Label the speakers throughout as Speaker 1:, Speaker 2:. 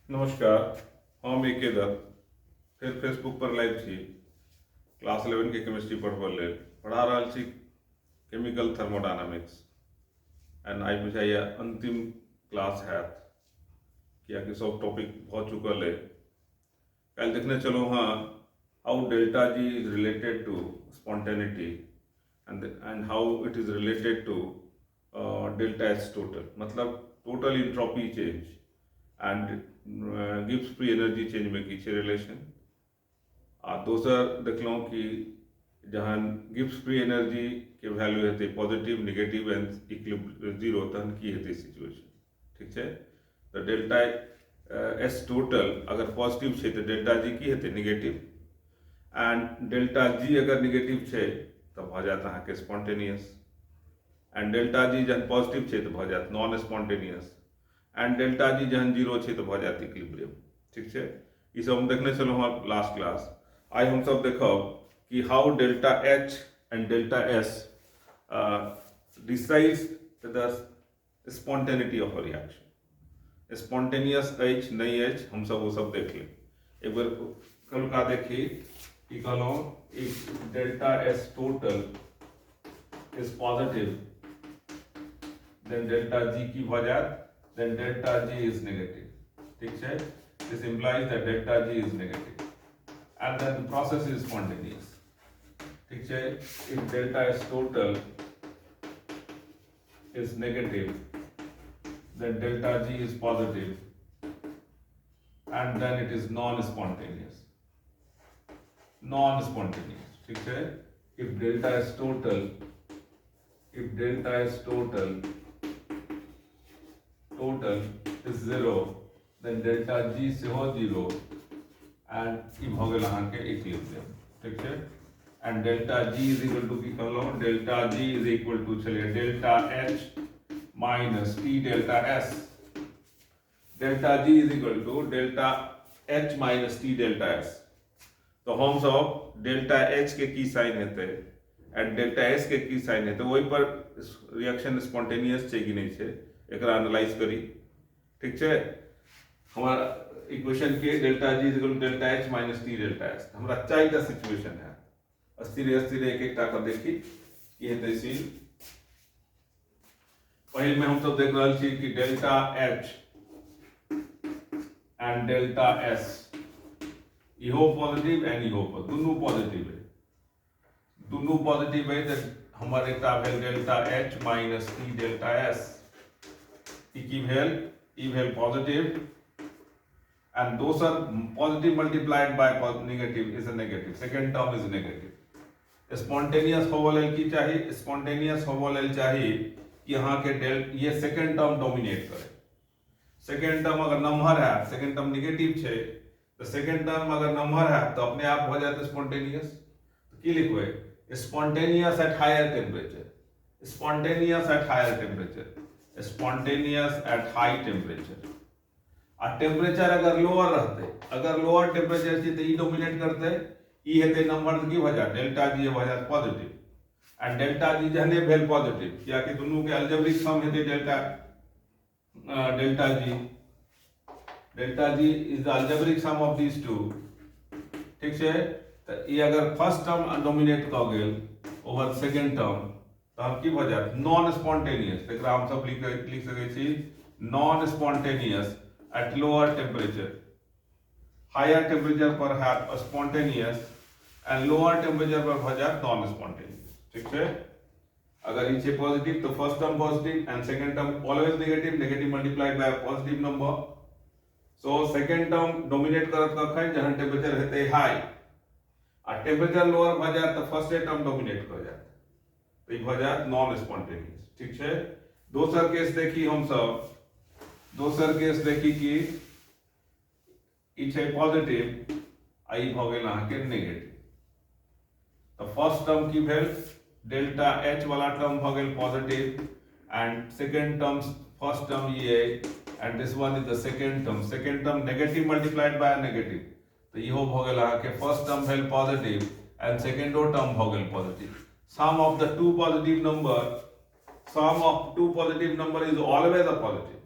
Speaker 1: नमस्कार, हम एके दत्त फिर फेसबुक पर लाइव छी। क्लास 11 के केमिस्ट्री पढ़बऽ लेल पढ़ा रहल छी केमिकल थर्मोडायनामिक्स एंड आई बुझाइए अंतिम क्लास हैत कियाकि सब टॉपिक भऽ चुकल है। कल देखने चलो हाँ how delta G is related to spontaneity and how it is related to delta S total, मतलब total entropy change and Gibbs free energy change में की रिलेशन। आ दोसर देखलहुँ कि जहाँ गिब्स फ्री एनर्जी के वैल्यू हेतै positive negative and equilibrium zero तहन की हेतै सिचुएशन। ठीक है, तो डेल्टा एस टोटल अगर पॉजिटिव है तो डेल्टा जी की हेतै नेगेटिव एंड डेल्टा जी अगर नेगेटिव है तो भ जात अहाँके स्पॉन्टेनियस एंड डेल्टा जी जहन पॉजिटिव है तो भ जात non spontaneous and delta G जहन जीरो है तो भ जात इक्विलिब्रियम। ठीक है, ये सब हम देखने चलो हाँ लास्ट क्लास। आई हम सब देखब कि how delta H and delta S decides the spontaneity of a reaction. Spontaneous H नहीं एच हम सब वो सब देख ले एक बार। कल का देखी कि कहलो if delta S total is positive then delta g की वजह then delta g is negative. ठीक है, this implies that delta g is negative and then the process is spontaneous. ठीक है, if delta s total is negative then delta g is positive and then it is non-spontaneous. Non-spontaneous. ठीक है, if delta s total is zero then delta g से हो zero and ई भ गेल अहाँके equilibrium. ठीक है, and delta g is equal to की कहलहुँ delta g is equal to चलिए delta h minus t delta s। delta g is equal to delta h minus t delta s। तो हम सब डेल्टा एच के की साइन हेतै and delta S के की साइन हेतै वही पर रिएक्शन स्पॉन्टेनियस छै कि नहीं छै एकरा एनालाइज करी। ठीक है, हमारा इक्वेशन के delta G equal to delta H minus T delta S. हमरा चारिटा सिचुएशन है अस्थिर अस्थिर एक एक का देखी कि हेतै सी। पहिल में हम सब देख रहल छी कि delta H and delta S इहो पॉजिटिव एंड इहो दुनू पॉजिटिव है। दुनू पॉजिटिव है तो हमर एकटा भेल delta H minus T delta S की भेल ई भेल पॉजिटिव एंड दोसर positive multiplied by negative is a negative, second term is negative. Spontaneous होबो लेल की चाहिए? स्पॉन्टेनियस होबो लेल चाहिए कि यहाँ के ये सेकंड टर्म डोमिनेट करे। सेकंड टर्म अगर नंबर है, सेकंड टर्म नेगेटिव है तो सेकंड टर्म अगर नंबर है तो अपने आप हो जाता है स्पॉन्टेनियस। तो की लिखबै? Spontaneous at higher temperature, spontaneous at higher temperature, spontaneous at high temperature. आ टेम्परेचर अगर लोअर रहते, अगर लोअर टेम्परेचर छै तो ई डोमिनेट करते, ई हेतै नंबर की वजह डेल्टा जी वजह पॉजिटिव एंड डेल्टा जी जहने भेल पॉजिटिव किया कि दोनों के अलजेब्रिक सम हेतै delta G. Delta G is the algebraic sum of these two. ठीक है, तो ये अगर फर्स्ट टर्म डोमिनेट क गेल ओवर सेकंड टर्म तो हम की भ जात नॉन स्पॉन्टेनियस। एकरा हम सब लिख सकै छी non spontaneous at lower temperature. Higher temperature पर है स्पॉन्टेनियस एंड लोअर टेम्परेचर पर भ जात नॉन स्पॉन्टेनियस। ठीक है, अगर ई पॉजिटिव तो first term positive and second term always negative, negative multiplied by positive number. So second term dominate करत कखन जहन टेम्परेचर हेतै हाई आ टेम्परेचर लोअर भ जात तो फर्स्ट टर्म डोमिनेट कर जात तो ई भ जात नॉन स्पॉन्टेनियस। ठीक है, दोसर केस देखी हम सब, दोसर केस देखी कि ई छै पॉजिटिव आ ई भ गेल अहाँके नेगेटिव। तो फर्स्ट टर्म की भेल डेल्टा एच वाला टर्म भ गेल positive and second term first term ये and this one is the second term. Second term negative multiplied by negative तो इहो भ गेल अहाँके फर्स्ट टर्म भेल पॉजिटिव एंड सेकंडो टर्म भ गेल positive. Sum of the two positive number, sum of two positive number is always a positive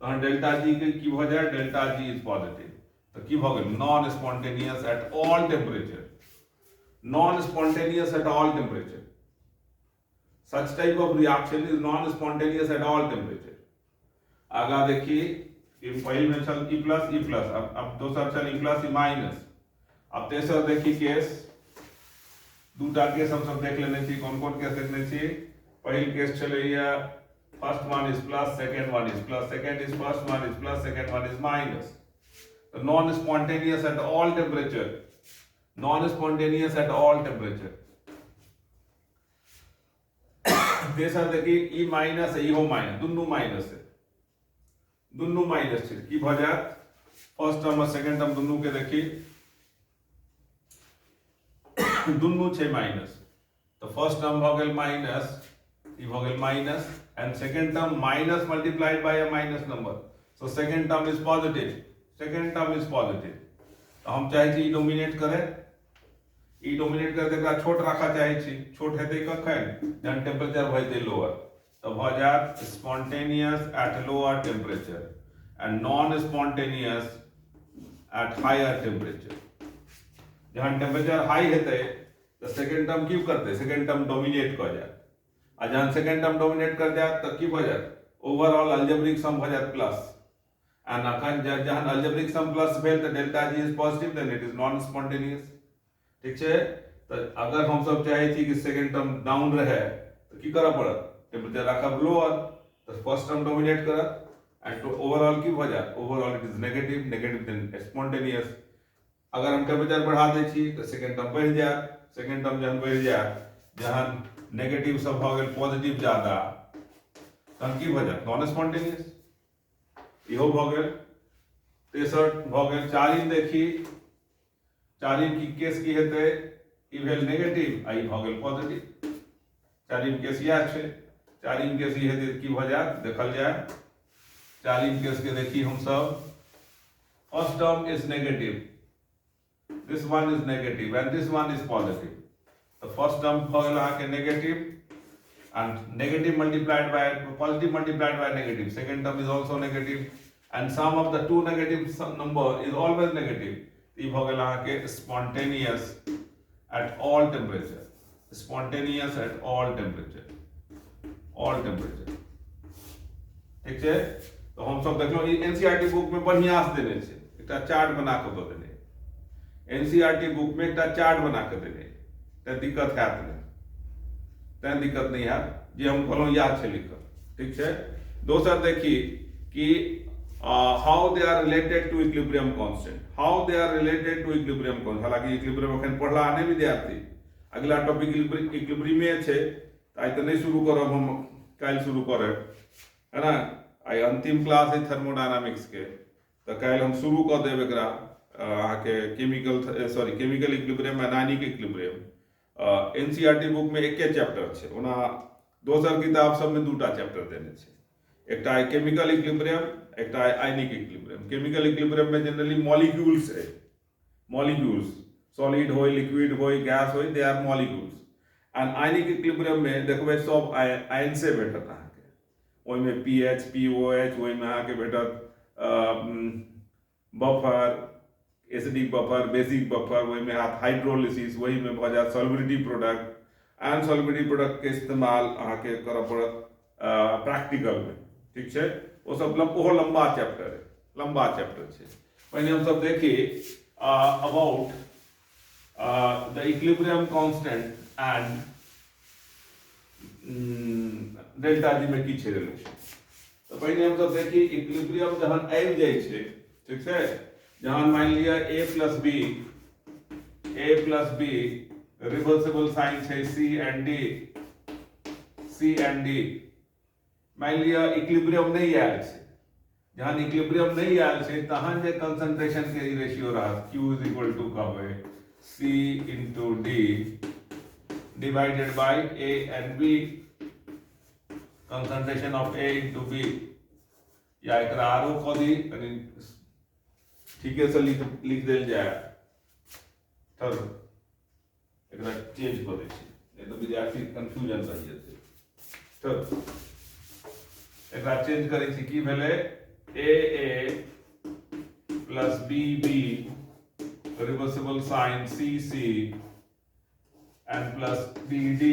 Speaker 1: तहन डेल्टा जी के की भ जाय डेल्टा जी इज पॉजिटिव तो की भ गेल non spontaneous at all temperature non spontaneous at all temperature such type of reaction is non spontaneous at all temperature आगा देखिए कि पहले में चल E प्लस अब दूसरा चल E प्लस E माइनस अब तेसर देखिए केस दूटा केस हम सब देख लेने चाहिए कौन कौन केस देखने चाहिए पहले केस चले या first one is plus second one is plus second is first one is plus second one is minus तो non spontaneous at all temperature non-spontaneous at all temperature. तेसर देखिए E माइनस इहो minus दुनू minus है दुनू minus है की भ जात फर्स्ट टर्म और सेकंड टर्म दुनू के देखिए दुनू छे माइनस तो फर्स्ट टर्म भ गेल माइनस ई भ गेल minus and second term minus multiplied by a minus number so second term is positive तो हम चाहे छी डोमिनेट करे ई डोमिनेट कर देकरा छोट राखा चाहे छी छोट हेतै कखन जहन टेम्परेचर भ जेतै लोअर तो भ जात spontaneous at lower temperature and non spontaneous at higher temperature जहन टेम्परेचर हाई हेतै तो सेकंड टर्म की करतै सेकंड टर्म डोमिनेट कर जात आ जहन सेकंड टर्म डोमिनेट कर जात तो की भ जात ओवरऑल अलजेब्रिक सम भ जात प्लस एंड अखन जहन अलजेब्रिक सम प्लस भेल तो delta G is positive then it is non spontaneous ठीक है तो अगर हम सब चाहे थी कि सेकंड टर्म डाउन रहे तो की करऽ पड़त टेम्परेचर राखब लोअर तो फर्स्ट टर्म डोमिनेट करत एंड टू ओवरऑल की वजह overall it is negative then spontaneous अगर हम टेम्परेचर बढ़ा दै छी तो सेकंड टर्म बढ़ जात सेकंड टर्म जहन बढ़ जात जहन नेगेटिव सब भ गेल पॉजिटिव ज्यादा तहन की भ जात नॉन स्पॉन्टेनियस इहो भ गेल तेसर भ गेल चारिम देखी चारिम की केस की हेतै ई भेल नेगेटिव आई भ गेल पॉजिटिव चारिम केस इएह छै चारिम केस ई हेतै की भ जायत देखल जाय चारिम केस के देखी हम सब first term is negative this one is negative and this one is positive तो फर्स्ट टर्म भ गेल अहाँ के negative and negative multiplied by positive multiplied by negative second term is also negative and sum of the two negative number is always negative ई भ गेल अहाँ के spontaneous at all temperature spontaneous at all temperature ठीक है तो हम सब देखलो ई एनसीईआरटी बुक में बढ़िया से देने छै एकटा चार्ट बना के द देने एनसीईआरटी बुक में एकटा चार्ट बना के देने त दिक्कत हैत नहीं तैं दिक्कत नहीं हैत जे हम कहलहुँ याद छै लिखल ठीक है दोसर देखी कि how they are related to equilibrium constant हालांकि इक्विलिब्रियम अखन पढ़ला नहीं विद्यार्थी अगला टॉपिक इक्विलिब्रियम में छै आई तो नहीं शुरू करब हम काल शुरू करब है ना आई अंतिम क्लास है थर्मोडायनामिक्स के तो काल हम शुरू कर देब एकरा अहाँ के chemical equilibrium ionic equilibrium NCERT book में एके चैप्टर छै ओना दोसर किताब सब में दूटा चैप्टर देने छै एकटा है केमिकल इक्विलिब्रियम एकटा है आयनिक इक्विलिब्रियम केमिकल इक्विलिब्रियम में जनरली मॉलिक्यूल्स है मॉलिक्यूल्स सॉलिड हो लिक्विड हो गैस हो they are molecules and ionic equilibrium में देखबे सब आयन से भेटत अहाँ के ओइ में पीएच पीओएच ओइ में अहाँ के भेटत buffer acidic buffer basic buffer ओइ में हाइड्रोलिसिस वही में भ जात solubility product and solubility product के इस्तेमाल अहाँ के करऽ पड़त प्रैक्टिकल में ठीक है वो सब ओहो लंबा चैप्टर है पहले हम सब देखिए about the equilibrium constant and delta G में की छै रिलेशन तो पहले हम सब देखिए इक्विलिब्रियम जहन आबि जाय छै ठीक है जहन मान लिया a plus b reversible sign छै C and D मान लिया इक्विलिब्रियम नहीं आयल छै जहन इक्विलिब्रियम नहीं आयल छै तहन जे कंसंट्रेशन के रेशियो रहत Q इज इक्वल टू कहबै C into D divided by A and B concentration of A into B या एकरा आरो क दी कनी ठीके से लिख देल जाय तर एकरा चेंज क दै छी नहीं तो विद्यार्थी कंफ्यूजन रह जेतै तर एकरा चेंज करै छी की भेलै AA plus BB reversible sign CC and plus DD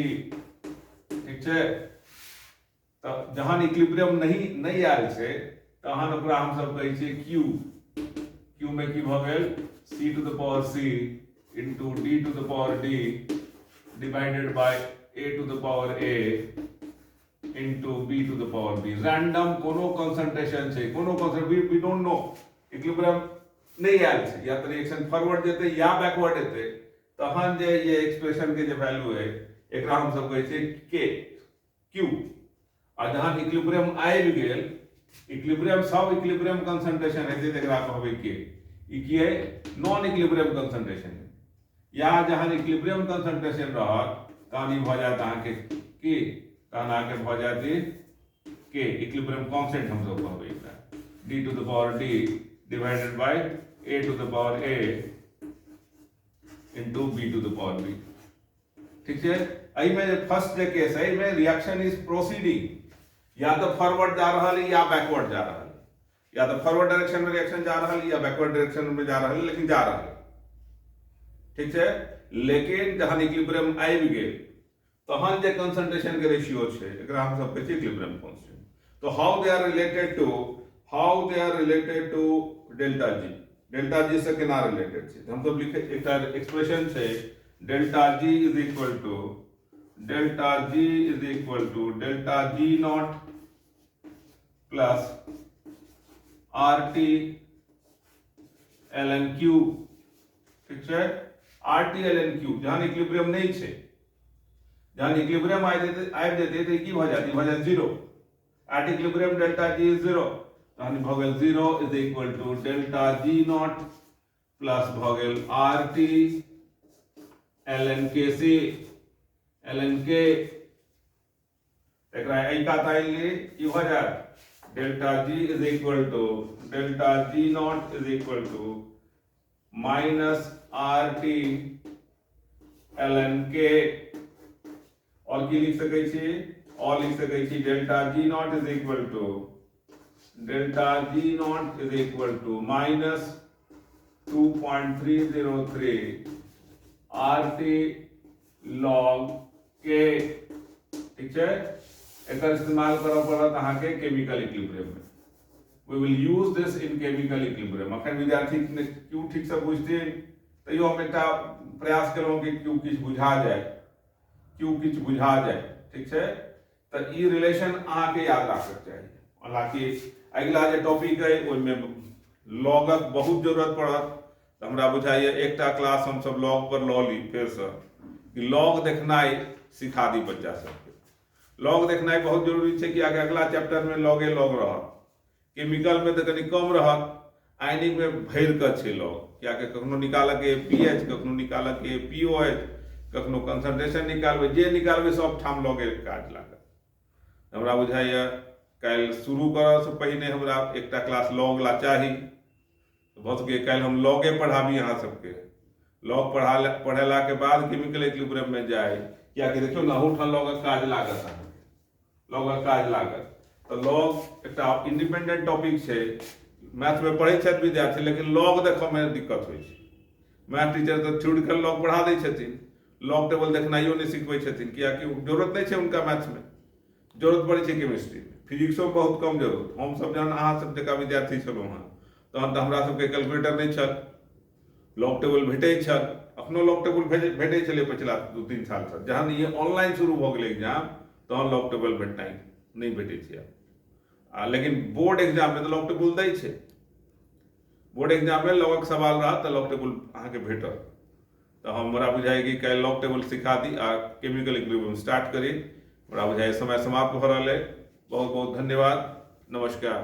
Speaker 1: ठीक છે तो जहां इक्विलिब्रियम नहीं आयल छै तहन ओकरा हम सब कहै छियै Q में की भ गेल C to the power C into D to the power D divided by A to the power A into B to the power B random कोनो concentration छै कोनो concentration we don't know equilibrium नहीं oil छै या तो reaction forward जेते या backward हेतै तहन जे ये एक्सप्रेशन के जे वैल्यू है एकरा हम सब कहै छियै K Q आ जहां इक्विलिब्रियम आबि गेल इक्विलिब्रियम सब इक्विलिब्रियम कंसंट्रेशन हेतै त एकरा कहबै K ई की है नॉन इक्विलिब्रियम कंसंट्रेशन या जहां इक्विलिब्रियम कंसंट्रेशन रहत तहन ई भ जात अहां के K तहन अहां के भ जात K इक्विलिब्रियम कांस्टेंट हम सब कहबै एकरा D to the power D divided by A to the power A into B to the power B ठीक है एहि में फर्स्ट जे केस है में रिएक्शन इज प्रोसीडिंग या तो फॉरवर्ड जा रहा है या बैकवर्ड जा रहा है या तो फॉरवर्ड डायरेक्शन में रिएक्शन जा रहा है या बैकवर्ड डायरेक्शन में जा रहा है लेकिन जा रहा है ठीक है लेकिन जहां इक्विलिब्रियम आबि गेल तहन जे कंसंट्रेशन के रेशियो छै एकरा हम सब कहै छी इक्विलिब्रियम कांस्टेंट तो how they are related to delta G से केना रिलेटेड छै हम सब लिखे एकटा एक्सप्रेशन छै delta G is equal to delta G naught plus RT ln Q ठीक है RT ln Q जहां इक्विलिब्रियम नहीं छै जहां इक्विलिब्रियम आबि जेतै त की भ जात 0 at equilibrium delta G is 0 तहन भ गेल 0 is equal to delta G naught plus भ गेल RT ln KC ln K एकरा एई का ताइले की भ जात delta G is equal to delta G naught is equal to minus RT ln K और की लिख सकै छी और लिख सकै छी delta G naught is equal to minus 2.303 RT log K ठीक है एकर इस्तेमाल करब पड़त अहाँ के केमिकल इक्विलिब्रियम में we will use this in chemical equilibrium अखन विद्यार्थी क्यू ठीक से बुझथिन तैयो हम एकटा प्रयास केलहुं कि क्यू किछ बुझा जाए ठीक है त ई रिलेशन अहाँ के याद राखक चाहिए हालांकि अगला जे टॉपिक है ओइमे लॉगक बहुत जरूरत पड़त त हमरा बुझाइए एकटा क्लास हम सब लॉग पर लॉ ली फेर से कि लॉग देखनाइ सिखा दी बच्चा सबके लॉग देखनाइ बहुत जरूरी छै कि आगे अगला चैप्टर में लॉग रहत केमिकल में तो कनी कम रहत आयनिक में भर के छै लॉग क्या कि कखनो निकालक के पीएच कखनो निकालक के पीओएच कखनो कंसंट्रेशन निकालबे जे निकालबे सब ठाम लॉगे काज लागत हमरा बुझाइए काल्हि शुरू करऽ से पहिने हमरा एकटा क्लास लॉग ला चाही भऽ सके काल्हि हम लॉगे पढ़ाबी अहाँ सबके लॉग पढ़ेला के बाद केमिकल इक्विलिब्रियम में जाए क्या कि देखियो ना अहूठाम लॉगक काज लागत तो लॉग एकटा इंडिपेंडेंट टॉपिक छै मैथ में पढ़ै छथि विद्यार्थी लेकिन लॉग देखऽ में दिक्कत होइ छै मैथ टीचर तो थ्योरेटिकल लॉग पढ़ा दै छथिन लॉग टेबल देखनाइयो नहीं सिखबै छथिन कियाकि जरूरत नहीं छै उनका मैथ्स में जरूरत पड़ै छै केमिस्ट्री में फिजिक्सो में बहुत कम जरूरत हम सब जहन अहाँ सब जकाँ विद्यार्थी छलहुँ हँ तहन तऽ हमरा सबके कैलकुलेटर नहीं छल लॉग टेबल भेटै छल अखनो लॉग टेबल भेटै छलै पिछला 2-3 साल से जहन ये ऑनलाइन शुरू भऽ गेलै एग्जाम तहन लॉग टेबल भेटनाइ नहीं भेटै छै लेकिन बोर्ड एग्जाम में तो लॉग टेबल दै छै बोर्ड एग्जाम में लॉगक सवाल रहत तऽ लॉग टेबल अहाँके भेटत तो हमरा बुझाइए कि काल्हि लॉग टेबल सिखा दी आ केमिकल इक्विलिब्रियम स्टार्ट करी हमरा बुझाइए समय समाप्त हो रहा है बहुत बहुत धन्यवाद नमस्कार।